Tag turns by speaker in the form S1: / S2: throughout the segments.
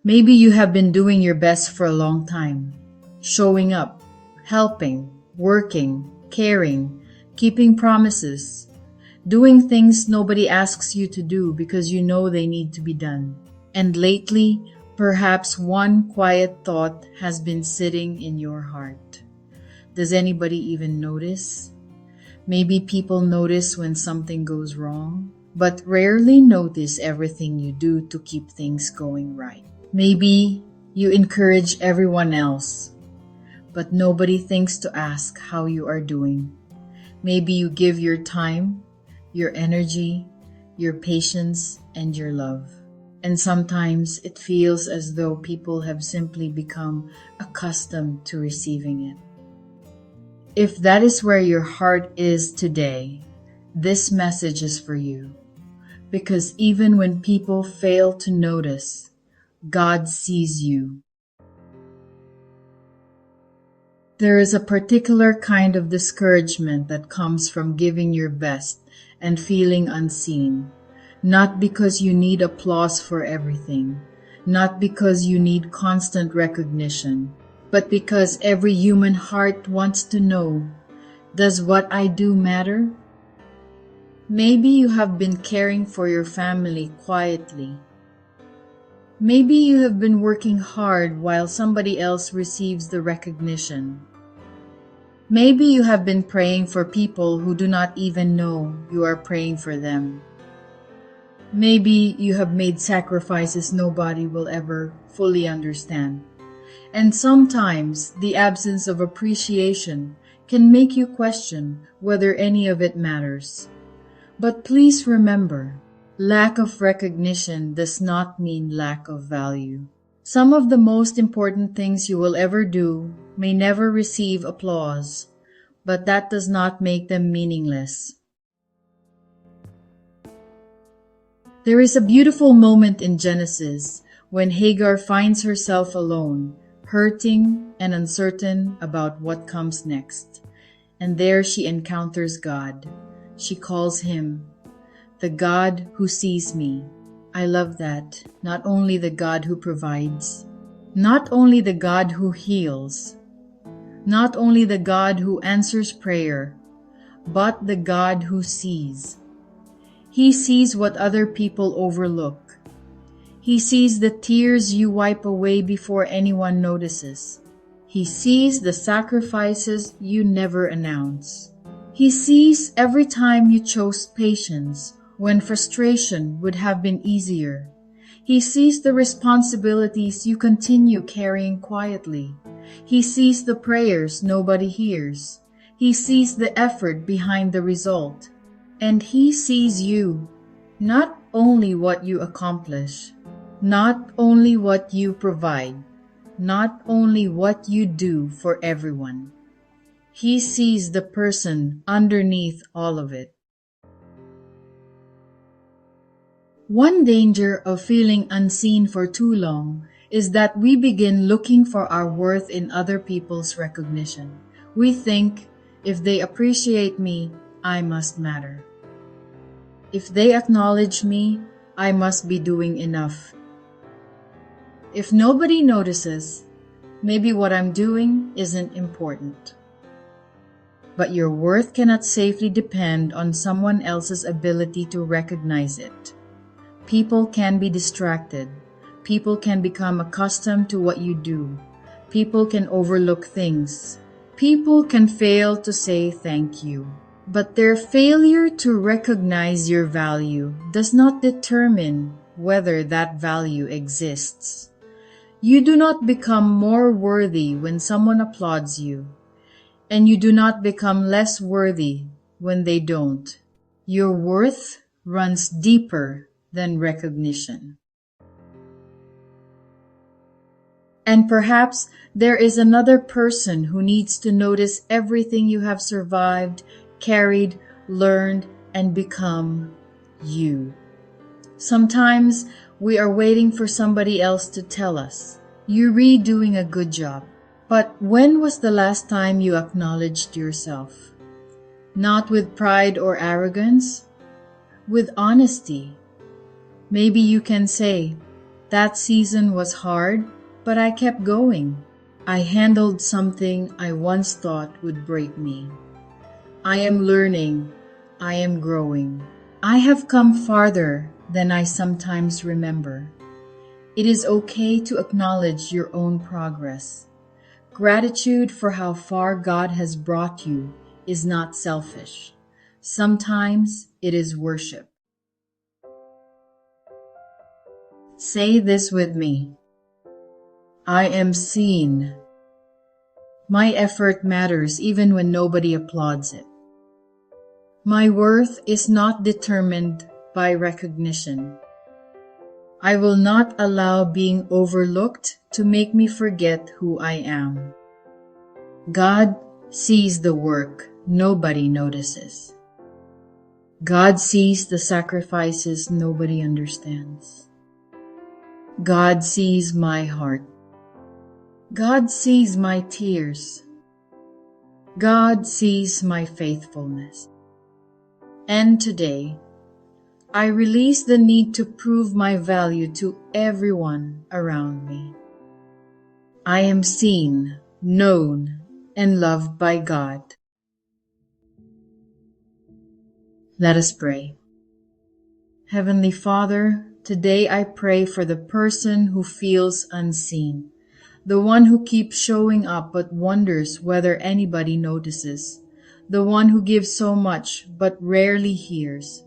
S1: Maybe you have been doing your best for a long time, showing up, helping, working, caring, keeping promises, doing things nobody asks you to do because you know they need to be done. And lately, perhaps one quiet thought has been sitting in your heart. Does anybody even notice? Maybe people notice when something goes wrong, but rarely notice everything you do to keep things going right. Maybe you encourage everyone else, but nobody thinks to ask how you are doing. Maybe you give your time, your energy, your patience, and your love. And sometimes it feels as though people have simply become accustomed to receiving it. If that is where your heart is today, this message is for you. Because even when people fail to notice, God sees you. There is a particular kind of discouragement that comes from giving your best and feeling unseen, not because you need applause for everything, not because you need constant recognition, but because every human heart wants to know, does what I do matter? Maybe you have been caring for your family quietly. Maybe you have been working hard while somebody else receives the recognition. Maybe you have been praying for people who do not even know you are praying for them. Maybe you have made sacrifices nobody will ever fully understand. And sometimes the absence of appreciation can make you question whether any of it matters. But please remember, lack of recognition does not mean lack of value. Some of the most important things you will ever do may never receive applause, but that does not make them meaningless. There is a beautiful moment in Genesis when Hagar finds herself alone, hurting and uncertain about what comes next. And there she encounters God. She calls him the God who sees me. I love that. Not only the God who provides, not only the God who heals, not only the God who answers prayer, but the God who sees. He sees what other people overlook. He sees the tears you wipe away before anyone notices. He sees the sacrifices you never announce. He sees every time you chose patience when frustration would have been easier. He sees the responsibilities you continue carrying quietly. He sees the prayers nobody hears. He sees the effort behind the result. And he sees you, not only what you accomplish, not only what you provide, not only what you do for everyone. He sees the person underneath all of it. One danger of feeling unseen for too long is that we begin looking for our worth in other people's recognition. We think, if they appreciate me, I must matter. If they acknowledge me, I must be doing enough. If nobody notices, maybe what I'm doing isn't important. But your worth cannot safely depend on someone else's ability to recognize it. People can be distracted. People can become accustomed to what you do. People can overlook things. People can fail to say thank you. But their failure to recognize your value does not determine whether that value exists. You do not become more worthy when someone applauds you, and you do not become less worthy when they don't. Your worth runs deeper than recognition. And perhaps there is another person who needs to notice everything you have survived, carried, learned, and become you. Sometimes we are waiting for somebody else to tell us, "You're really doing a good job." But when was the last time you acknowledged yourself? Not with pride or arrogance, with honesty. Maybe you can say, That season was hard, but I kept going. I handled something I once thought would break me. I am learning. I am growing. I have come farther than I sometimes remember. It is okay to acknowledge your own progress. Gratitude for how far God has brought you is not selfish. Sometimes it is worship. Say this with me. I am seen. My effort matters even when nobody applauds it. My worth is not determined by recognition. I will not allow being overlooked to make me forget who I am. God sees the work nobody notices. God sees the sacrifices nobody understands. God sees my heart. God sees my tears. God sees my faithfulness. And today, I release the need to prove my value to everyone around me. I am seen, known, and loved by God. Let us pray. Heavenly Father, today I pray for the person who feels unseen, the one who keeps showing up but wonders whether anybody notices, the one who gives so much but rarely hears.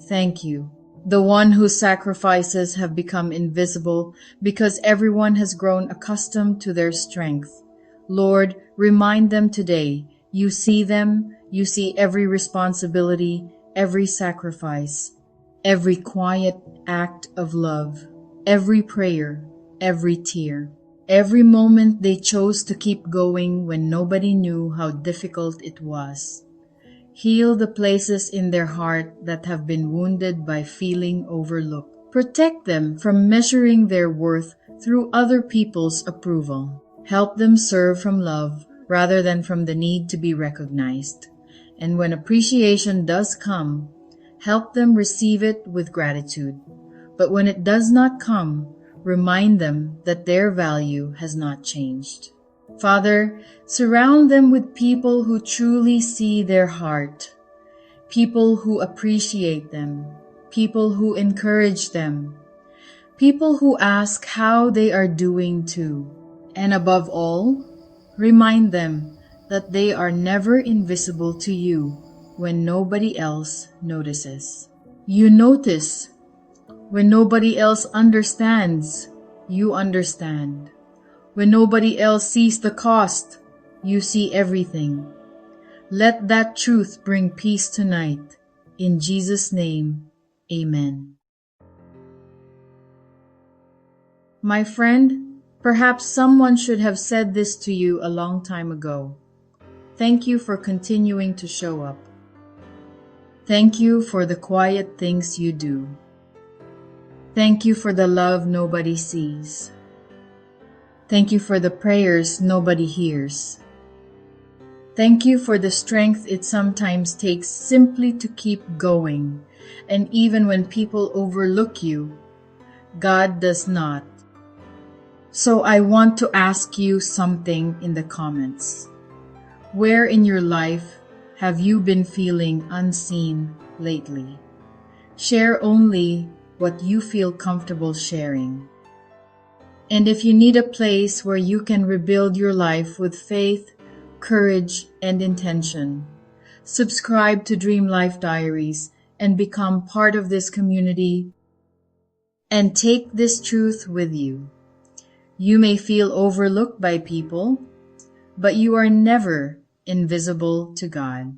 S1: Thank you. The one whose sacrifices have become invisible because everyone has grown accustomed to their strength. Lord, remind them today, you see them, you see every responsibility, every sacrifice, every quiet act of love, every prayer, every tear, every moment they chose to keep going when nobody knew how difficult it was. Heal the places in their heart that have been wounded by feeling overlooked. Protect them from measuring their worth through other people's approval. Help them serve from love rather than from the need to be recognized. And when appreciation does come, help them receive it with gratitude. But when it does not come, remind them that their value has not changed. Father, surround them with people who truly see their heart, people who appreciate them, people who encourage them, people who ask how they are doing too. And above all, remind them that they are never invisible to you when nobody else notices. You notice when nobody else understands, you understand. When nobody else sees the cost, you see everything. Let that truth bring peace tonight. In Jesus' name, amen. My friend, perhaps someone should have said this to you a long time ago. Thank you for continuing to show up. Thank you for the quiet things you do. Thank you for the love nobody sees. Thank you for the prayers nobody hears. Thank you for the strength it sometimes takes simply to keep going. And even when people overlook you, God does not. So I want to ask you something in the comments. Where in your life have you been feeling unseen lately? Share only what you feel comfortable sharing. And if you need a place where you can rebuild your life with faith, courage, and intention, subscribe to Dream Life Diaries and become part of this community. And take this truth with you. You may feel overlooked by people, but you are never invisible to God.